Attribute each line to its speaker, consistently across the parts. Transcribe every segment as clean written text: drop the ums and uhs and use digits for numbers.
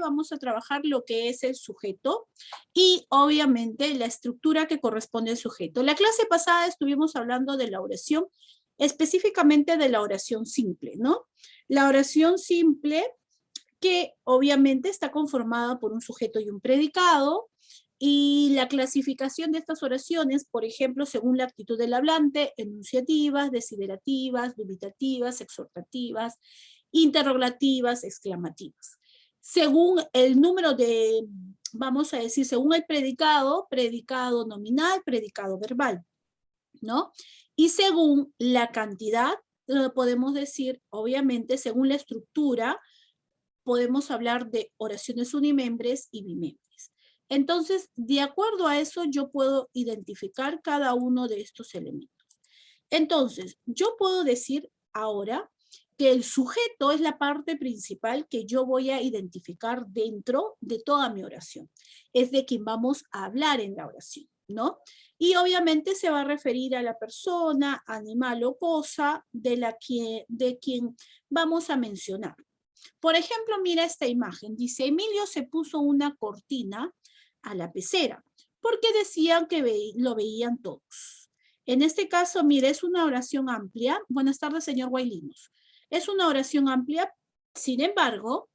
Speaker 1: vamos a trabajar lo que es el sujeto y obviamente la estructura que corresponde al sujeto. La clase pasada estuvimos hablando de la oración, específicamente de la oración simple, ¿no? La oración simple que obviamente está conformada por un sujeto y un predicado, y la clasificación de estas oraciones, por ejemplo, según la actitud del hablante, enunciativas, desiderativas, dubitativas, exhortativas, interrogativas, exclamativas. Según el número de, vamos a decir, según el predicado, predicado nominal, predicado verbal, ¿no? Y según la cantidad, podemos decir, obviamente, según la estructura, podemos hablar de oraciones unimembres y bimembres. Entonces, de acuerdo a eso, yo puedo identificar cada uno de estos elementos. Entonces, yo puedo decir ahora que el sujeto es la parte principal que yo voy a identificar dentro de toda mi oración. Es de quien vamos a hablar en la oración, ¿no? Y obviamente se va a referir a la persona, animal o cosa de quien vamos a mencionar. Por ejemplo, mira esta imagen. Dice, Emilio se puso una cortina a la pecera porque decían que lo veían todos. En este caso, mire, es una oración amplia. Buenas tardes, señor Guaylinos. Es una oración amplia, sin embargo,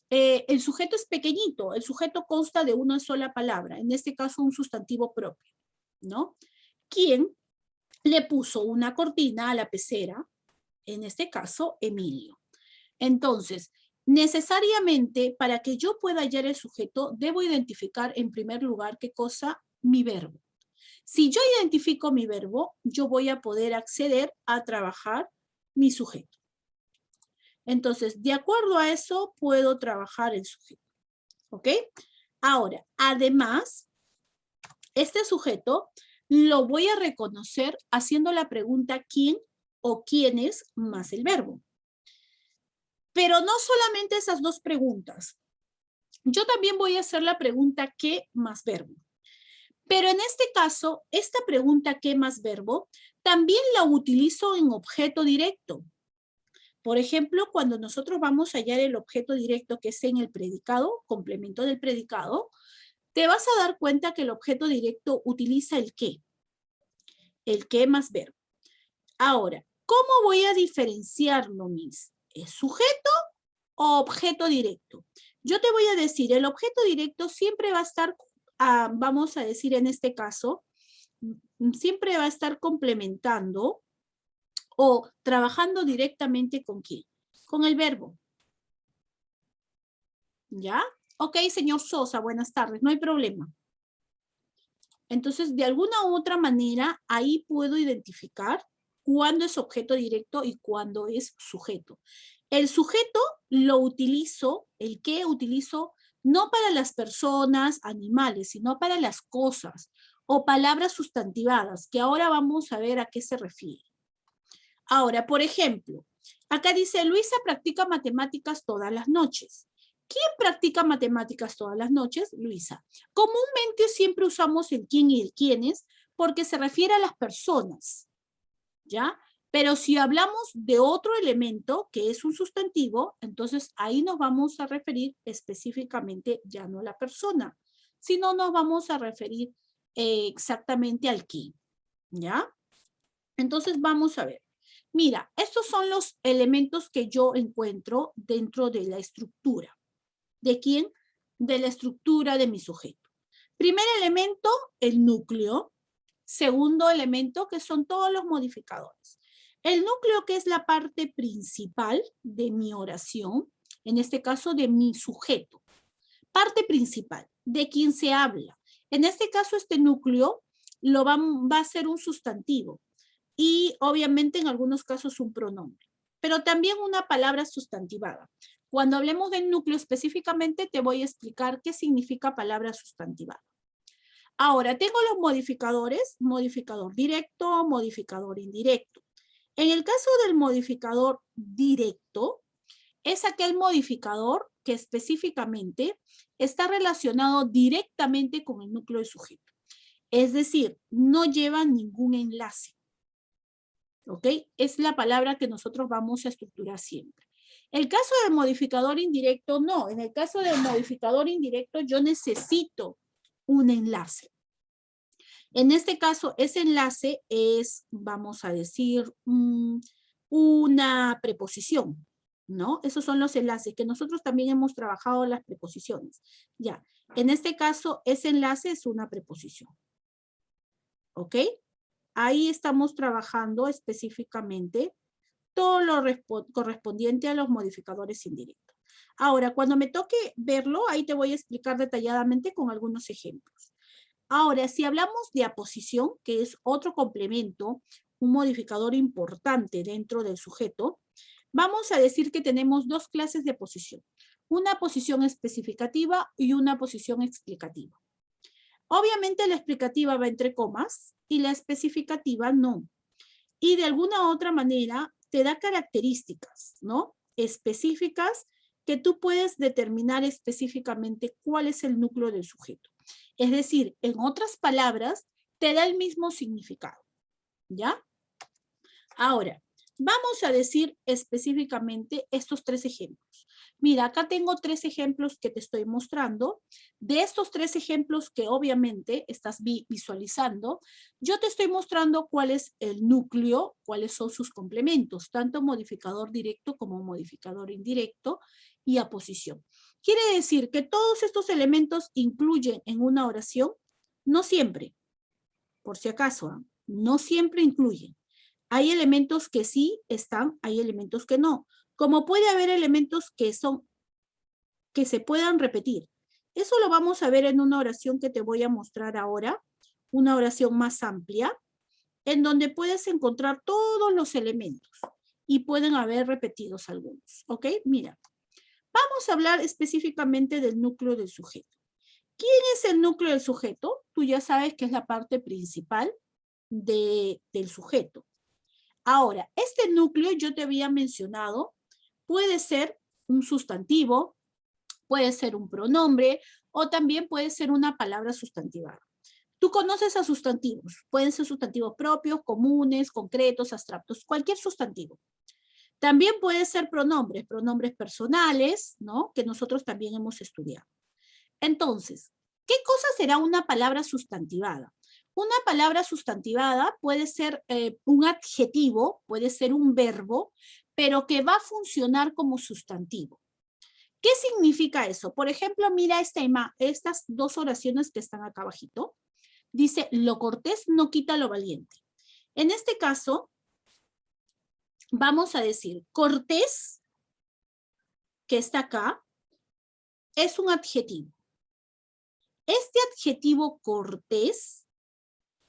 Speaker 1: el sujeto es pequeñito. El sujeto consta de una sola palabra, en este caso un sustantivo propio, ¿no? ¿Quién le puso una cortina a la pecera? En este caso, Emilio. Entonces, necesariamente para que yo pueda hallar el sujeto, debo identificar en primer lugar qué cosa, mi verbo. Si yo identifico mi verbo, yo voy a poder acceder a trabajar mi sujeto. Entonces, de acuerdo a eso, puedo trabajar el sujeto. ¿Ok? Ahora, además, este sujeto lo voy a reconocer haciendo la pregunta quién o quiénes más el verbo. Pero no solamente esas dos preguntas. Yo también voy a hacer la pregunta ¿qué más verbo? Pero en este caso, esta pregunta ¿qué más verbo? También la utilizo en objeto directo. Por ejemplo, cuando nosotros vamos a hallar el objeto directo que es en el predicado, complemento del predicado, te vas a dar cuenta que el objeto directo utiliza el qué más verbo. Ahora, ¿cómo voy a diferenciarlo, Miss? ¿Es sujeto o objeto directo? Yo te voy a decir, el objeto directo siempre va a estar, vamos a decir en este caso, siempre va a estar complementando o trabajando directamente ¿con quién? Con el verbo. ¿Ya? Ok, señor Sosa, buenas tardes, no hay problema. Entonces, de alguna u otra manera, ahí puedo identificar cuándo es objeto directo y cuándo es sujeto. El sujeto lo utilizo, el que utilizo, no para las personas, animales, sino para las cosas o palabras sustantivadas, que ahora vamos a ver a qué se refiere. Ahora, por ejemplo, acá dice, Luisa practica matemáticas todas las noches. ¿Quién practica matemáticas todas las noches? Luisa. Comúnmente siempre usamos el quién y el quiénes porque se refiere a las personas, ¿ya? Pero si hablamos de otro elemento que es un sustantivo, entonces ahí nos vamos a referir específicamente ya no a la persona, sino nos vamos a referir exactamente al quién, ¿ya? Entonces vamos a ver. Mira, estos son los elementos que yo encuentro dentro de la estructura. ¿De quién? De la estructura de mi sujeto. Primer elemento, el núcleo. Segundo elemento, que son todos los modificadores. El núcleo, que es la parte principal de mi oración, en este caso de mi sujeto. Parte principal, de quien se habla. En este caso, este núcleo va a ser un sustantivo y obviamente en algunos casos un pronombre, pero también una palabra sustantivada. Cuando hablemos del núcleo específicamente, te voy a explicar qué significa palabra sustantivada. Ahora, tengo los modificadores, modificador directo, modificador indirecto. En el caso del modificador directo, es aquel modificador que específicamente está relacionado directamente con el núcleo de sujeto. Es decir, no lleva ningún enlace. ¿Ok? Es la palabra que nosotros vamos a estructurar siempre. El caso del modificador indirecto, no. En el caso del modificador indirecto, yo necesito un enlace. En este caso, ese enlace es, vamos a decir, una preposición, ¿no? Esos son los enlaces, que nosotros también hemos trabajado las preposiciones. Ya, en este caso, ese enlace es una preposición. ¿Ok? Ahí estamos trabajando específicamente todo lo correspondiente a los modificadores indirectos. Ahora, cuando me toque verlo, ahí te voy a explicar detalladamente con algunos ejemplos. Ahora, si hablamos de aposición, que es otro complemento, un modificador importante dentro del sujeto, vamos a decir que tenemos dos clases de posición. Una posición especificativa y una posición explicativa. Obviamente la explicativa va entre comas y la especificativa no. Y de alguna otra manera te da características, ¿no? Específicas que tú puedes determinar específicamente cuál es el núcleo del sujeto. Es decir, en otras palabras, te da el mismo significado, ¿ya? Ahora, vamos a decir específicamente estos tres ejemplos. Mira, acá tengo tres ejemplos que te estoy mostrando. De estos tres ejemplos que obviamente estás visualizando, yo te estoy mostrando cuál es el núcleo, cuáles son sus complementos, tanto modificador directo como modificador indirecto y aposición. Quiere decir que todos estos elementos incluyen en una oración, no siempre, por si acaso, no siempre incluyen. Hay elementos que sí están, hay elementos que no. Como puede haber elementos que se puedan repetir. Eso lo vamos a ver en una oración que te voy a mostrar ahora, una oración más amplia, en donde puedes encontrar todos los elementos y pueden haber repetidos algunos. ¿Ok? Mira, vamos a hablar específicamente del núcleo del sujeto. ¿Quién es el núcleo del sujeto? Tú ya sabes que es la parte principal del sujeto. Ahora, este núcleo yo te había mencionado, puede ser un sustantivo, puede ser un pronombre o también puede ser una palabra sustantivada. Tú conoces a sustantivos, pueden ser sustantivos propios, comunes, concretos, abstractos, cualquier sustantivo. También puede ser pronombres, pronombres personales, ¿no? Que nosotros también hemos estudiado. Entonces, ¿qué cosa será una palabra sustantivada? Una palabra sustantivada puede ser un adjetivo, puede ser un verbo, pero que va a funcionar como sustantivo. ¿Qué significa eso? Por ejemplo, mira estas dos oraciones que están acá abajito. Dice, lo cortés no quita lo valiente. En este caso, vamos a decir, cortés, que está acá, es un adjetivo. Este adjetivo cortés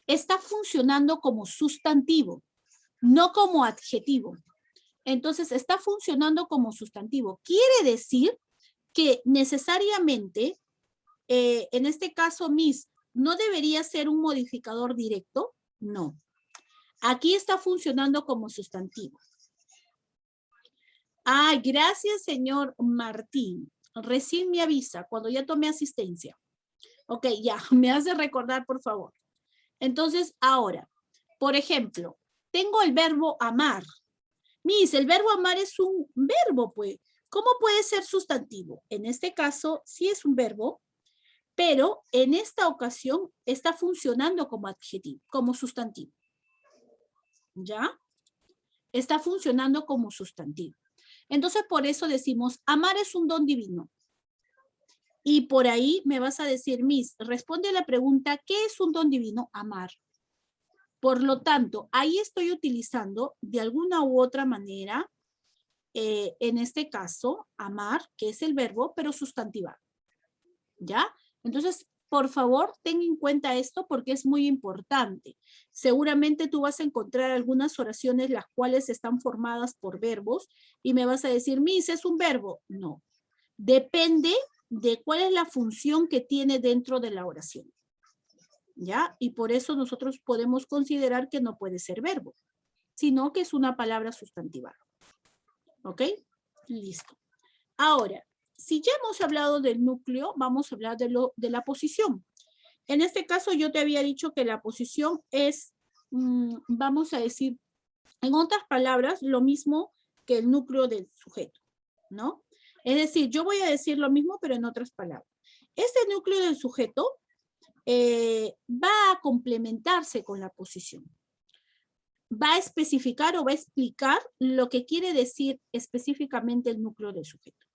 Speaker 1: está funcionando como sustantivo, no como adjetivo. Entonces, está funcionando como sustantivo. Quiere decir que necesariamente, en este caso, Miss, ¿no debería ser un modificador directo? No. Aquí está funcionando como sustantivo. Ay, gracias, señor Martín. Recién me avisa cuando ya tomé asistencia. Ok, ya, me hace recordar, por favor. Entonces, ahora, por ejemplo, tengo el verbo amar. Miss, el verbo amar es un verbo, pues. ¿Cómo puede ser sustantivo? En este caso, sí es un verbo, pero en esta ocasión está funcionando como adjetivo, como sustantivo. ¿Ya? Está funcionando como sustantivo. Entonces, por eso decimos, amar es un don divino. Y por ahí me vas a decir, Miss, responde a la pregunta, ¿qué es un don divino? Amar. Por lo tanto, ahí estoy utilizando de alguna u otra manera, en este caso, amar, que es el verbo, pero sustantivado. ¿Ya? Entonces, por favor, ten en cuenta esto porque es muy importante. Seguramente tú vas a encontrar algunas oraciones las cuales están formadas por verbos y me vas a decir, Miss, ¿es un verbo? No. Depende de cuál es la función que tiene dentro de la oración. ¿Ya? Y por eso nosotros podemos considerar que no puede ser verbo, sino que es una palabra sustantivada. ¿Ok? Listo. Ahora, si ya hemos hablado del núcleo, vamos a hablar de la posición. En este caso yo te había dicho que la posición es, vamos a decir, en otras palabras, lo mismo que el núcleo del sujeto. ¿no? Es decir, yo voy a decir lo mismo, pero en otras palabras. Este núcleo del sujeto va a complementarse con la posición. Va a especificar o va a explicar lo que quiere decir específicamente el núcleo del sujeto.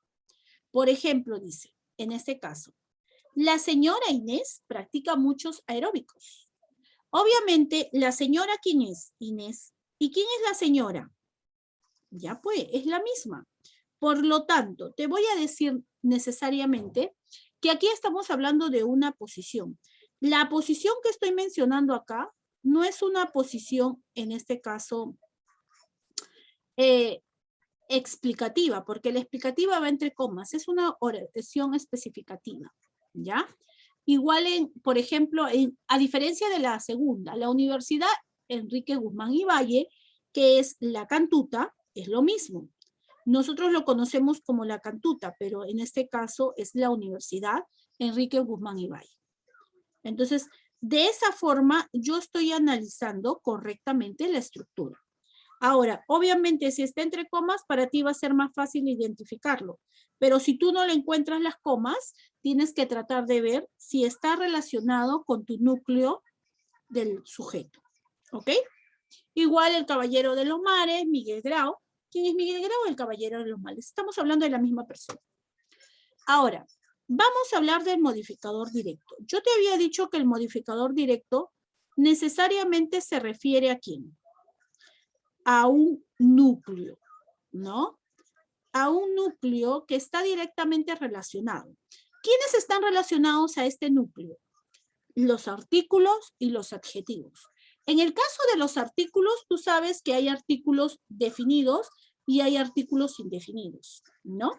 Speaker 1: Por ejemplo, dice, en este caso, la señora Inés practica muchos aeróbicos. Obviamente, la señora, ¿quién es? Inés. ¿Y quién es la señora? Ya pues, es la misma. Por lo tanto, te voy a decir necesariamente que aquí estamos hablando de una posición. La posición que estoy mencionando acá no es una posición, en este caso, explicativa, porque la explicativa va entre comas, es una oración especificativa, ¿ya? Igual, por ejemplo, a diferencia de la segunda, la Universidad Enrique Guzmán y Valle, que es la cantuta, es lo mismo. Nosotros lo conocemos como la cantuta, pero en este caso es la Universidad Enrique Guzmán y Valle. Entonces, de esa forma, yo estoy analizando correctamente la estructura. Ahora, obviamente, si está entre comas, para ti va a ser más fácil identificarlo. Pero si tú no le encuentras las comas, tienes que tratar de ver si está relacionado con tu núcleo del sujeto. ¿Ok? Igual el Caballero de los Mares, Miguel Grau. ¿Quién es Miguel Grau? El Caballero de los Mares. Estamos hablando de la misma persona. Ahora, vamos a hablar del modificador directo. Yo te había dicho que el modificador directo necesariamente se refiere ¿a quién? A un núcleo, ¿no? A un núcleo que está directamente relacionado. ¿Quiénes están relacionados a este núcleo? Los artículos y los adjetivos. En el caso de los artículos, tú sabes que hay artículos definidos y hay artículos indefinidos, ¿no?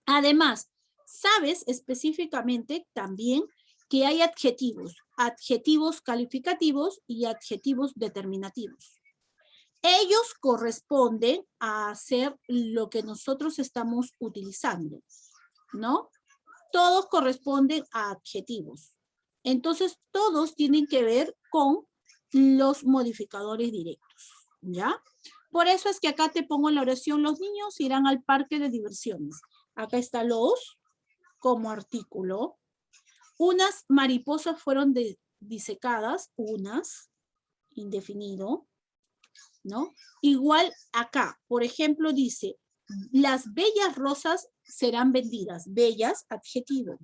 Speaker 1: Además, sabes específicamente también que hay adjetivos, adjetivos calificativos y adjetivos determinativos. Ellos corresponden a hacer lo que nosotros estamos utilizando, ¿no? Todos corresponden a adjetivos. Entonces, todos tienen que ver con los modificadores directos, ¿ya? Por eso es que acá te pongo en la oración, los niños irán al parque de diversiones. Acá está los como artículo. Unas mariposas fueron disecadas, unas, indefinido, ¿no? Igual acá, por ejemplo, dice, las bellas rosas serán vendidas. Bellas, adjetivo.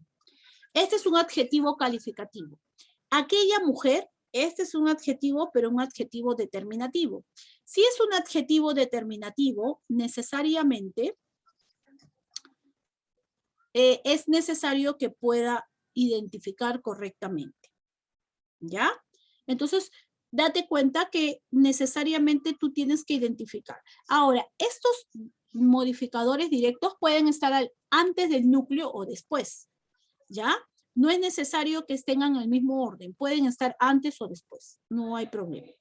Speaker 1: Este es un adjetivo calificativo. Aquella mujer, este es un adjetivo, pero un adjetivo determinativo. Si es un adjetivo determinativo, necesariamente es necesario que pueda identificar correctamente. ¿Ya? Entonces, date cuenta que necesariamente tú tienes que identificar. Ahora, estos modificadores directos pueden estar antes del núcleo o después, ¿ya? No es necesario que estén en el mismo orden, pueden estar antes o después, no hay problema.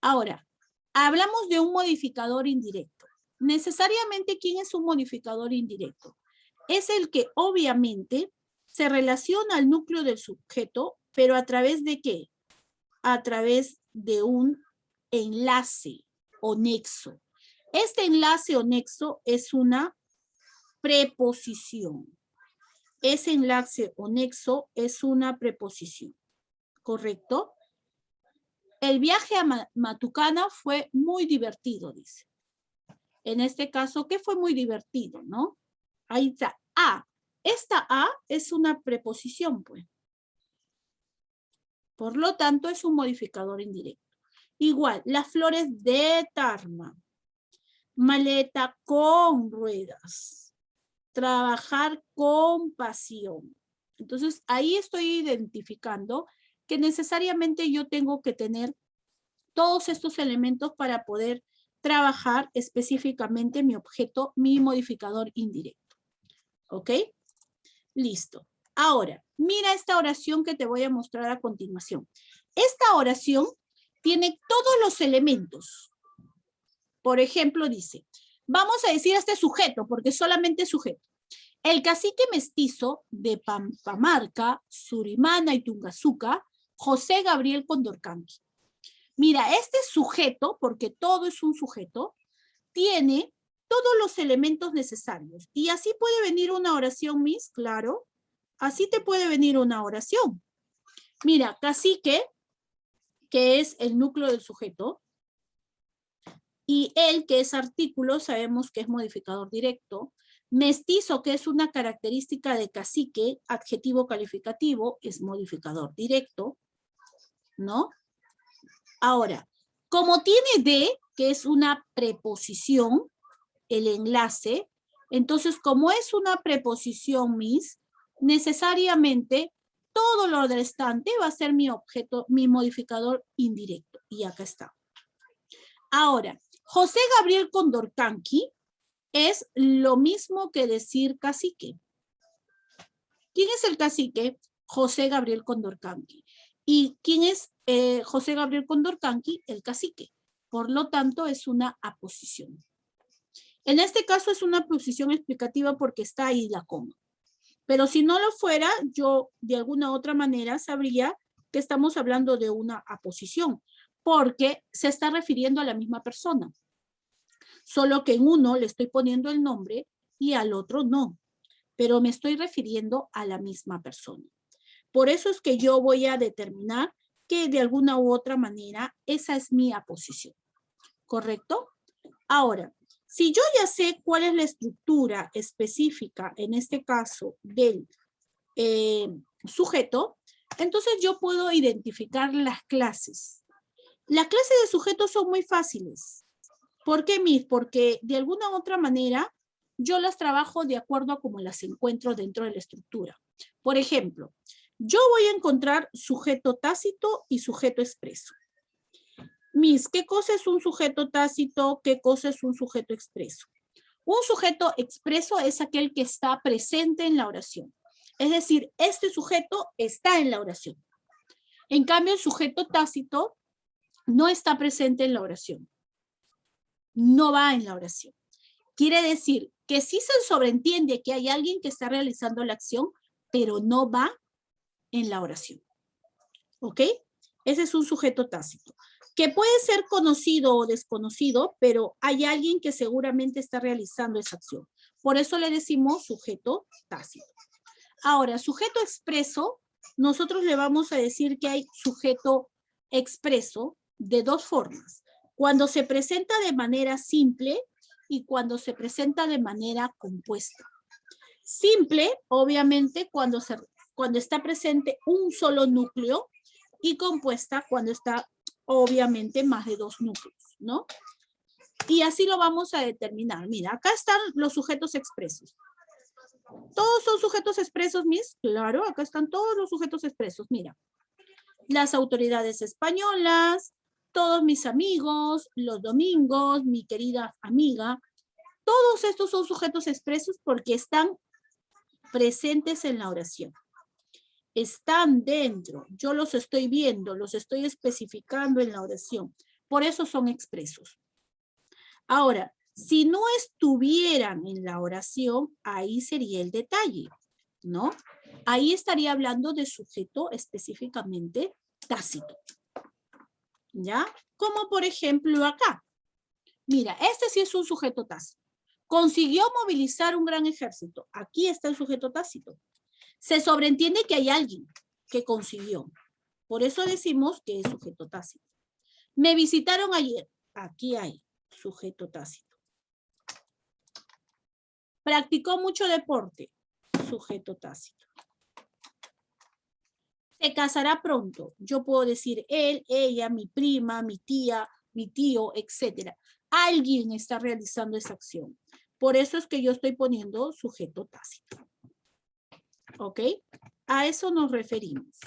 Speaker 1: Ahora, hablamos de un modificador indirecto. Necesariamente, ¿quién es un modificador indirecto? Es el que obviamente se relaciona al núcleo del sujeto, pero ¿a través de qué? A través de un enlace o nexo. Este enlace o nexo es una preposición. Ese enlace o nexo es una preposición, ¿correcto? El viaje a Matucana fue muy divertido, dice. En este caso, ¿qué fue muy divertido, no? Ahí está, a. Esta a es una preposición, pues. Por lo tanto, es un modificador indirecto. Igual, las flores de Tarma. Maleta con ruedas. Trabajar con pasión. Entonces, ahí estoy identificando que necesariamente yo tengo que tener todos estos elementos para poder trabajar específicamente mi objeto, mi modificador indirecto. ¿Ok? Listo. Ahora, mira esta oración que te voy a mostrar a continuación. Esta oración tiene todos los elementos. Por ejemplo, dice, vamos a decir este sujeto, porque solamente es sujeto. El cacique mestizo de Pampamarca, Surimana y Tungazuca, José Gabriel Condorcanqui. Mira, este sujeto, porque todo es un sujeto, tiene todos los elementos necesarios. Y así puede venir una oración, Miss, claro. Así te puede venir una oración. Mira, cacique, que es el núcleo del sujeto, y el, que es artículo, sabemos que es modificador directo. Mestizo, que es una característica de cacique, adjetivo calificativo, es modificador directo, ¿no? Ahora, como tiene de, que es una preposición, el enlace, entonces como es una preposición, Miss, necesariamente todo lo restante va a ser mi objeto, mi modificador indirecto. Y acá está. Ahora, José Gabriel Condorcanqui es lo mismo que decir cacique. ¿Quién es el cacique? José Gabriel Condorcanqui. ¿Y quién es José Gabriel Condorcanqui? El cacique. Por lo tanto, es una aposición. En este caso es una posición explicativa porque está ahí la coma. Pero si no lo fuera, yo de alguna otra manera sabría que estamos hablando de una aposición, porque se está refiriendo a la misma persona. Solo que en uno le estoy poniendo el nombre y al otro no. Pero me estoy refiriendo a la misma persona. Por eso es que yo voy a determinar que de alguna u otra manera esa es mi aposición. ¿Correcto? Ahora, si yo ya sé cuál es la estructura específica, en este caso, del sujeto, entonces yo puedo identificar las clases. Las clases de sujetos son muy fáciles. ¿Por qué, Miss? Porque de alguna u otra manera yo las trabajo de acuerdo a cómo las encuentro dentro de la estructura. Por ejemplo, yo voy a encontrar sujeto tácito y sujeto expreso. Miss, ¿qué cosa es un sujeto tácito? ¿Qué cosa es un sujeto expreso? Un sujeto expreso es aquel que está presente en la oración. Es decir, este sujeto está en la oración. En cambio, el sujeto tácito no está presente en la oración. No va en la oración. Quiere decir que sí se sobreentiende que hay alguien que está realizando la acción, pero no va en la oración. ¿Ok? Ese es un sujeto tácito, que puede ser conocido o desconocido, pero hay alguien que seguramente está realizando esa acción. Por eso le decimos sujeto tácito. Ahora, sujeto expreso, nosotros le vamos a decir que hay sujeto expreso de dos formas. Cuando se presenta de manera simple y cuando se presenta de manera compuesta. Simple, obviamente, cuando está presente un solo núcleo, y compuesta cuando está obviamente más de dos núcleos, ¿no? Y así lo vamos a determinar. Mira, acá están los sujetos expresos. ¿Todos son sujetos expresos, Miss? Claro, acá están todos los sujetos expresos. Mira, las autoridades españolas, todos mis amigos, los domingos, mi querida amiga, todos estos son sujetos expresos porque están presentes en la oración. Están dentro, yo los estoy viendo, los estoy especificando en la oración. Por eso son expresos. Ahora, si no estuvieran en la oración, ahí sería el detalle, ¿no? Ahí estaría hablando de sujeto específicamente tácito. ¿Ya? Como por ejemplo acá. Mira, este sí es un sujeto tácito. Consiguió movilizar un gran ejército. Aquí está el sujeto tácito. Se sobreentiende que hay alguien que consiguió. Por eso decimos que es sujeto tácito. Me visitaron ayer. Aquí hay sujeto tácito. Practicó mucho deporte. Sujeto tácito. Se casará pronto. Yo puedo decir él, ella, mi prima, mi tía, mi tío, etc. Alguien está realizando esa acción. Por eso es que yo estoy poniendo sujeto tácito. ¿Ok? A eso nos referimos.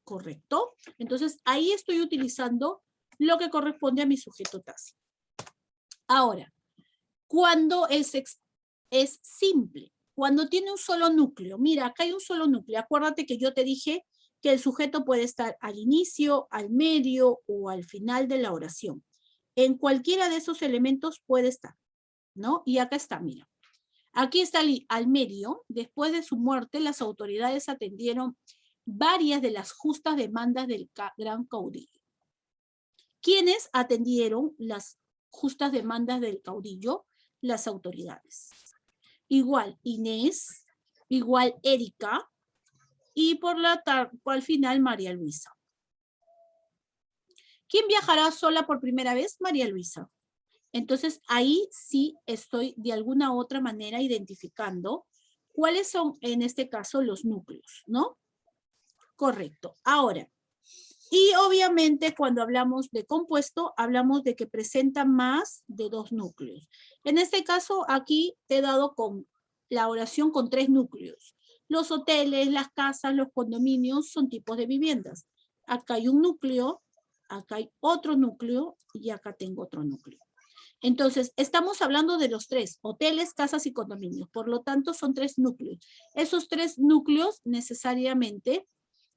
Speaker 1: ¿Correcto? Entonces, ahí estoy utilizando lo que corresponde a mi sujeto tácito. Ahora, cuando es simple, cuando tiene un solo núcleo. Mira, acá hay un solo núcleo. Acuérdate que yo te dije que el sujeto puede estar al inicio, al medio o al final de la oración. En cualquiera de esos elementos puede estar, ¿no? Y acá está, mira. Aquí está al medio. Después de su muerte, las autoridades atendieron varias de las justas demandas del gran caudillo. ¿Quiénes atendieron las justas demandas del caudillo? las autoridades. Igual Inés, igual Erika, y al final María Luisa. ¿Quién viajará sola por primera vez? María Luisa. Entonces, ahí sí estoy de alguna otra manera identificando cuáles son, en este caso, los núcleos, ¿no? Correcto. Ahora, y obviamente cuando hablamos de compuesto, hablamos de que presenta más de 2 núcleos. En este caso, aquí te he dado con la oración con 3 núcleos. Los hoteles, las casas, los condominios son tipos de viviendas. Acá hay un núcleo, acá hay otro núcleo y acá tengo otro núcleo. Entonces, estamos hablando de los 3, hoteles, casas y condominios. Por lo tanto, son 3 núcleos. Esos 3 núcleos necesariamente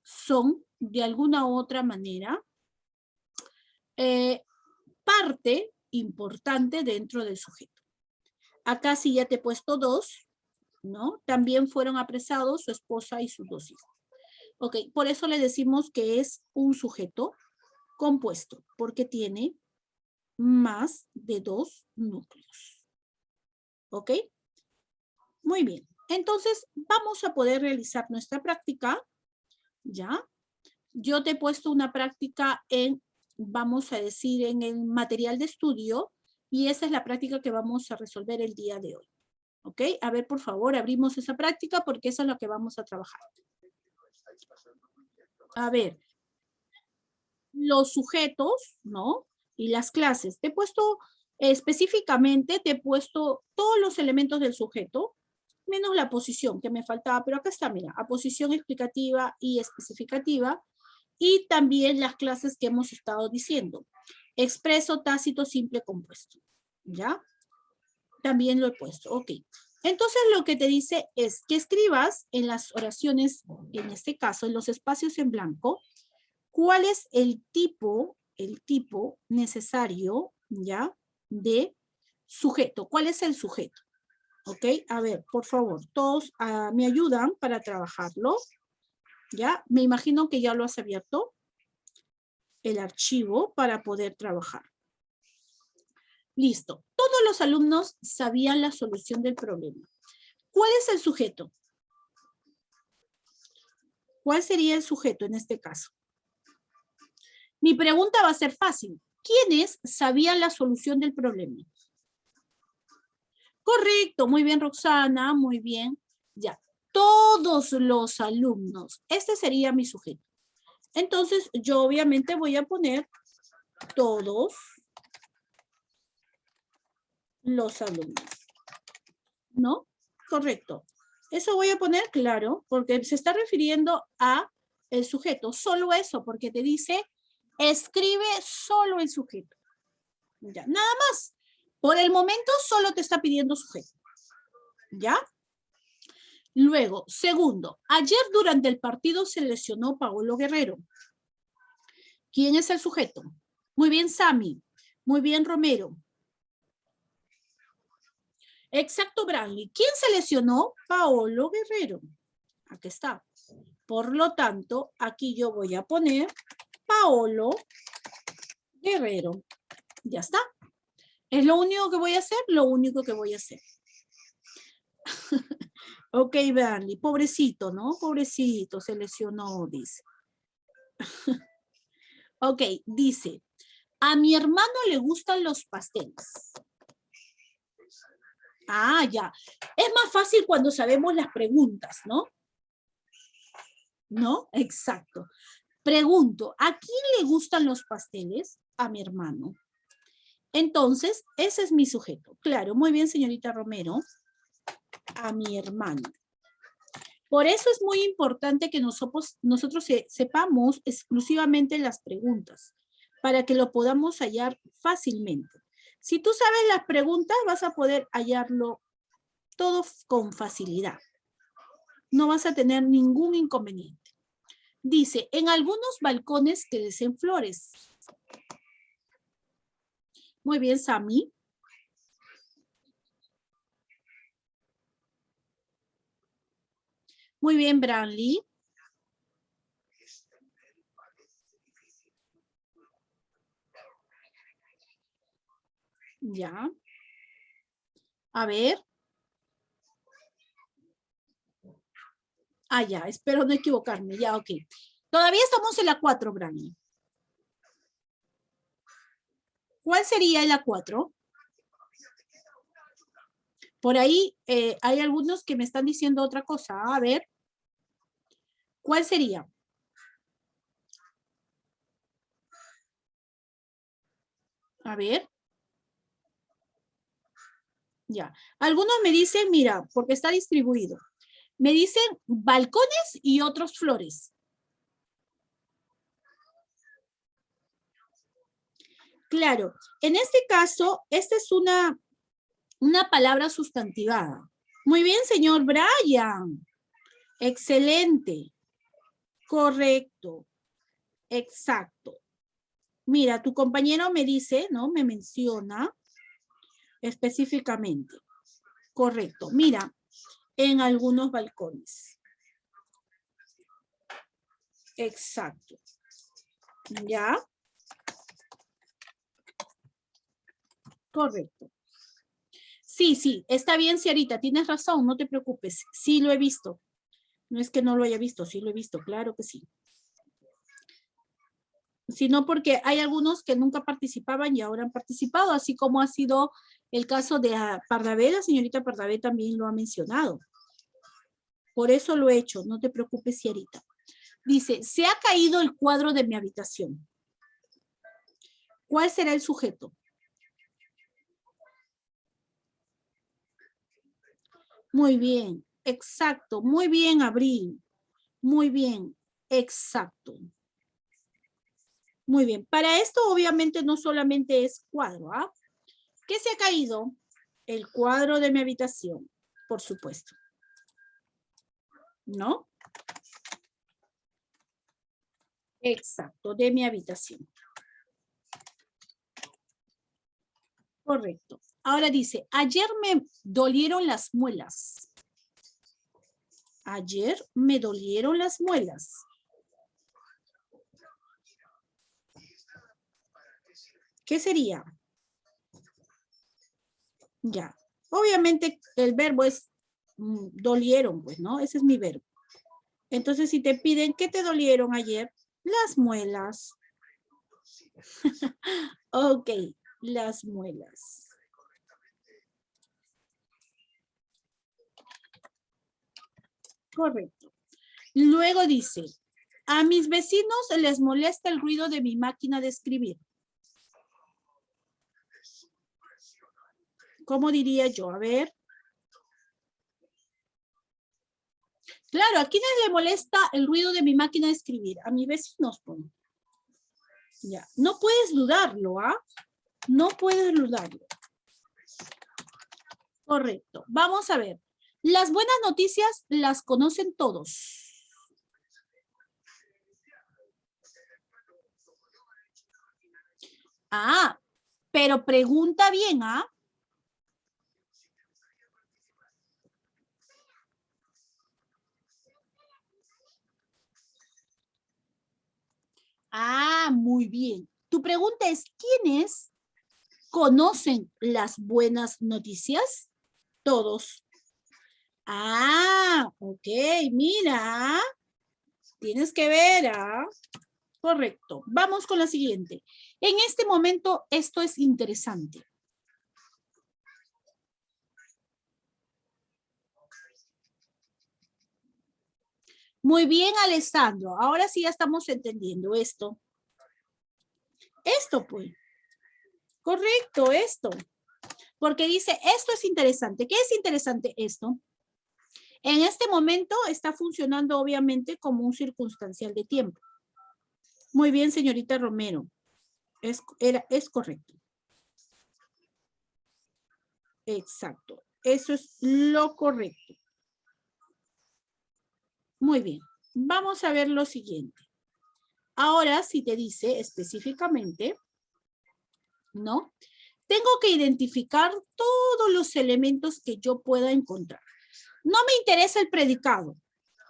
Speaker 1: son, de alguna u otra manera, parte importante dentro del sujeto. Acá sí ya te he puesto 2, ¿no? También fueron apresados su esposa y sus 2 hijos. Ok, por eso le decimos que es un sujeto compuesto, porque tiene más de 2 núcleos. ¿Ok? Muy bien. Entonces, vamos a poder realizar nuestra práctica. ¿Ya? Yo te he puesto una práctica en, vamos a decir, en el material de estudio, y esa es la práctica que vamos a resolver el día de hoy. ¿Ok? A ver, por favor, abrimos esa práctica porque eso es lo que vamos a trabajar. A ver, los sujetos, ¿no? Y las clases. Te he puesto específicamente, te he puesto todos los elementos del sujeto, menos la posición que me faltaba, pero acá está, mira, aposición explicativa y especificativa, y también las clases que hemos estado diciendo. Expreso, tácito, simple, compuesto. ¿Ya? También lo he puesto, ok. Entonces lo que te dice es que escribas en las oraciones, en este caso, en los espacios en blanco, cuál es el tipo necesario, ¿ya? De sujeto. ¿Cuál es el sujeto? ¿Ok? A ver, por favor, todos me ayudan para trabajarlo. ¿Ya? Me imagino que ya lo has abierto, el archivo, para poder trabajar. Listo. Todos los alumnos sabían la solución del problema. ¿Cuál es el sujeto? ¿Cuál sería el sujeto en este caso? Mi pregunta va a ser fácil. ¿Quiénes sabían la solución del problema? Correcto, muy bien, Roxana, muy bien. Ya, todos los alumnos. Este sería mi sujeto. Entonces, yo obviamente voy a poner todos los alumnos. ¿No? Correcto. Eso voy a poner claro, porque se está refiriendo a el sujeto. Solo eso, porque te dice, escribe solo el sujeto. Ya, nada más. Por el momento solo te está pidiendo sujeto. ¿Ya? Luego, segundo, ayer durante el partido se lesionó Paolo Guerrero. ¿Quién es el sujeto? Muy bien, Sami. Muy bien, Romero. Exacto, Branly. ¿Quién se lesionó? Paolo Guerrero. Aquí está. Por lo tanto, aquí yo voy a poner Paolo Guerrero. Ya está. ¿Es lo único que voy a hacer? Lo único que voy a hacer. Ok, Branly. Pobrecito, ¿no? Pobrecito, se lesionó, dice. Ok, dice, a mi hermano le gustan los pasteles. Ah, ya. Es más fácil cuando sabemos las preguntas, ¿no? ¿No? Exacto. Pregunto, ¿a quién le gustan los pasteles? A mi hermano. Entonces, ese es mi sujeto. Claro, muy bien, señorita Romero. A mi hermano. Por eso es muy importante que nosotros sepamos exclusivamente las preguntas, para que lo podamos hallar fácilmente. Si tú sabes las preguntas, vas a poder hallarlo todo con facilidad. No vas a tener ningún inconveniente. Dice, en algunos balcones crecen flores. Muy bien, Sami. Muy bien, Branly. Ya. A ver. Ah, ya, espero no equivocarme. Ya, ok. Todavía estamos en la 4, Brani. ¿Cuál sería la 4? Por ahí hay algunos que me están diciendo otra cosa. A ver. ¿Cuál sería? A ver. Ya. Algunos me dicen, mira, porque está distribuido. Me dicen balcones y otros flores. Claro, en este caso, esta es una palabra sustantivada. Muy bien, señor Brian. Excelente. Correcto. Exacto. Mira, tu compañero me dice, ¿no? Me menciona específicamente. Correcto. Mira, en algunos balcones. Exacto. ¿Ya? Correcto. Sí, sí, está bien, Ciarita, tienes razón, no te preocupes. Sí lo he visto. No es que no lo haya visto, sí lo he visto, claro que sí. Sino porque hay algunos que nunca participaban y ahora han participado, así como ha sido el caso de Pardavé, la señorita Pardavé también lo ha mencionado. Por eso lo he hecho, no te preocupes, Ciarita. Dice, se ha caído el cuadro de mi habitación. ¿Cuál será el sujeto? Muy bien, exacto, muy bien, Abril. Muy bien, exacto. Muy bien, para esto obviamente no solamente es cuadro, ¿ah? ¿Qué se ha caído? El cuadro de mi habitación, por supuesto. ¿No? Exacto, de mi habitación. Correcto. Ahora dice, ayer me dolieron las muelas. Ayer me dolieron las muelas. ¿Qué sería? Ya. Obviamente el verbo es dolieron, pues, ¿no? Ese es mi verbo. Entonces, si te piden, ¿qué te dolieron ayer? Las muelas. Ok, las muelas. Correcto. Luego dice, a mis vecinos les molesta el ruido de mi máquina de escribir. ¿Cómo diría yo? A ver. Claro, ¿a quiénes le molesta el ruido de mi máquina de escribir? A mis vecinos, pues. Ya, no puedes dudarlo, ¿ah? No puedes dudarlo. Correcto. Vamos a ver. Las buenas noticias las conocen todos. Ah, pero pregunta bien, ¿ah? Ah, muy bien. Tu pregunta es, ¿quiénes conocen las buenas noticias? Todos. Ah, ok, mira. Tienes que ver, ¿ah? Correcto. Vamos con la siguiente. En este momento, esto es interesante. Muy bien, Alessandro. Ahora sí ya estamos entendiendo esto. Esto, pues. Correcto, esto. Porque dice, esto es interesante. ¿Qué es interesante esto? En este momento está funcionando obviamente como un circunstancial de tiempo. Muy bien, señorita Romero. Es correcto. Exacto. Eso es lo correcto. Muy bien. Vamos a ver lo siguiente. Ahora, si te dice específicamente, ¿no? Tengo que identificar todos los elementos que yo pueda encontrar. No me interesa el predicado.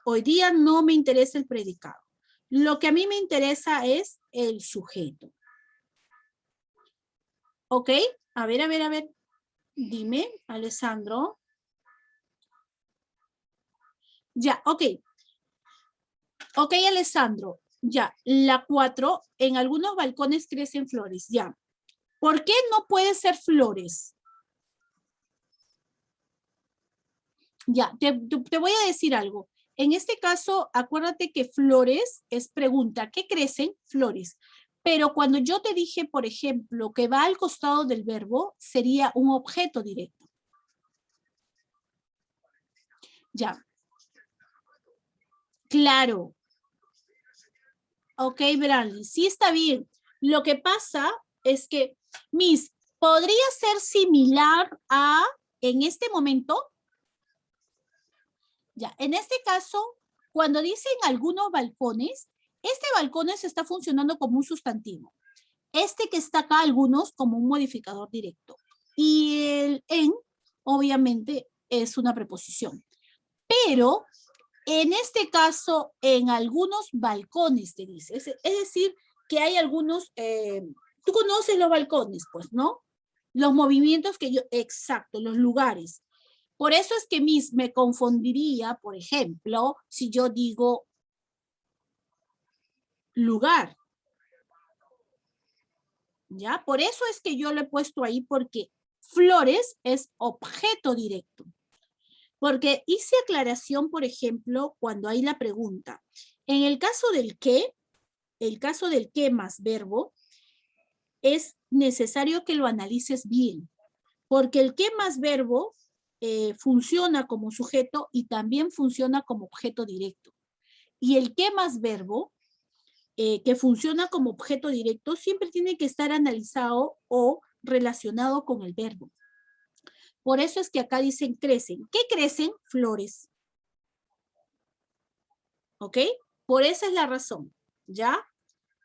Speaker 1: Hoy día no me interesa el predicado. Lo que a mí me interesa es el sujeto. ¿Ok? A ver, a ver, a ver. Dime, Alessandro. Ya, ok. Ok, Alessandro. Ya, la 4, en algunos balcones crecen flores. Ya. ¿Por qué no puede ser flores? Ya, te voy a decir algo. En este caso, acuérdate que flores es pregunta. ¿Qué crecen? Flores. Pero cuando yo te dije, por ejemplo, que va al costado del verbo, sería un objeto directo. Ya. Claro. Ok, Bradley. Sí está bien. Lo que pasa es que, Miss, podría ser similar a, en este momento, ya, en este caso, cuando dicen algunos balcones, este balcones está funcionando como un sustantivo. Este que está acá, algunos, como un modificador directo. Y el en, obviamente, es una preposición. Pero, en este caso, en algunos balcones, te dice. Es decir, que hay algunos, tú conoces los balcones, pues, ¿no? Los movimientos que yo, exacto, los lugares. Por eso es que me confundiría, por ejemplo, si yo digo lugar. ¿Ya? Por eso es que yo lo he puesto ahí, porque flores es objeto directo. Porque hice aclaración, por ejemplo, cuando hay la pregunta. En el caso del qué más verbo, es necesario que lo analices bien. Porque el qué más verbo funciona como sujeto y también funciona como objeto directo. Y el qué más verbo, que funciona como objeto directo, siempre tiene que estar analizado o relacionado con el verbo. Por eso es que acá dicen crecen. ¿Qué crecen? Flores. ¿Ok? Por esa es la razón. ¿Ya?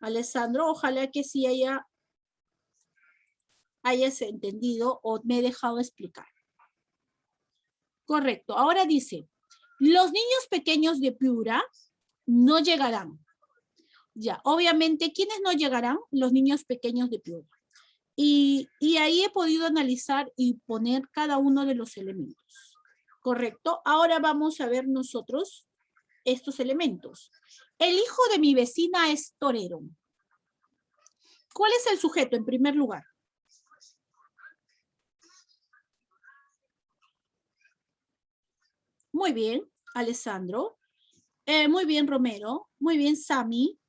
Speaker 1: Alessandro, ojalá que sí hayas entendido o me he dejado explicar. Correcto. Ahora dice, los niños pequeños de Piura no llegarán. Ya, obviamente, ¿quiénes no llegarán? Los niños pequeños de Piura. Y ahí he podido analizar y poner cada uno de los elementos. Correcto. Ahora vamos a ver nosotros estos elementos. El hijo de mi vecina es torero. ¿Cuál es el sujeto en primer lugar? Muy bien, Alessandro. Muy bien, Romero. Muy bien, Sami.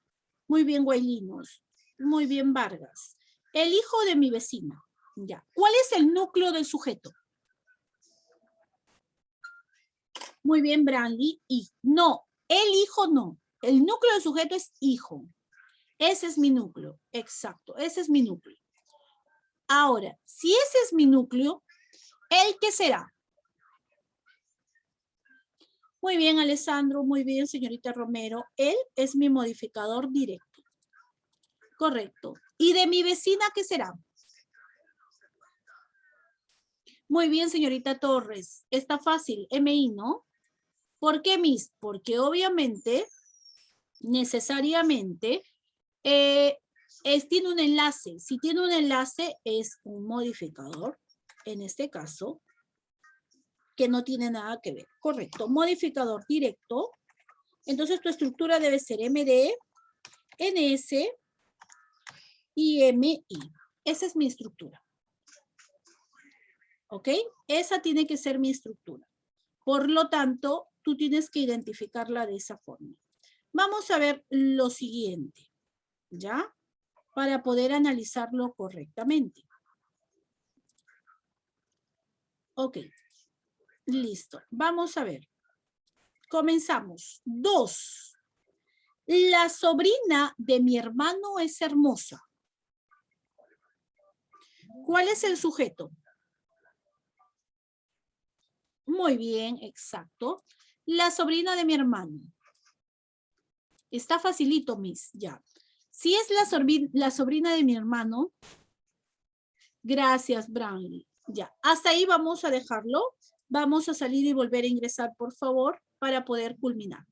Speaker 1: Muy bien, Guaylinos. Muy bien, Vargas. El hijo de mi vecina. Ya. ¿Cuál es el núcleo del sujeto? Muy bien, Branly. Y no, el hijo no. El núcleo del sujeto es hijo. Ese es mi núcleo. Exacto, ese es mi núcleo. Ahora, si ese es mi núcleo, ¿el qué será? Muy bien, Alessandro. Muy bien, señorita Romero. Él es mi modificador directo. Correcto. ¿Y de mi vecina qué será? Muy bien, señorita Torres. Está fácil. MI, ¿no? ¿Por qué, Miss? Porque obviamente, necesariamente, tiene un enlace. Si tiene un enlace, es un modificador, en este caso, que no tiene nada que ver. Correcto. Modificador directo. Entonces, tu estructura debe ser MD, NS y MI. Esa es mi estructura. ¿Ok? Esa tiene que ser mi estructura. Por lo tanto, tú tienes que identificarla de esa forma. Vamos a ver lo siguiente, ¿ya? Para poder analizarlo correctamente. Ok, listo. Vamos a ver. Comenzamos. 2. La sobrina de mi hermano es hermosa. ¿Cuál es el sujeto? Muy bien, exacto. La sobrina de mi hermano. Está facilito, Miss, ya. Si es la sobrina de mi hermano, gracias, Brownlee. Ya, hasta ahí vamos a dejarlo. Vamos a salir y volver a ingresar, por favor, para poder culminar.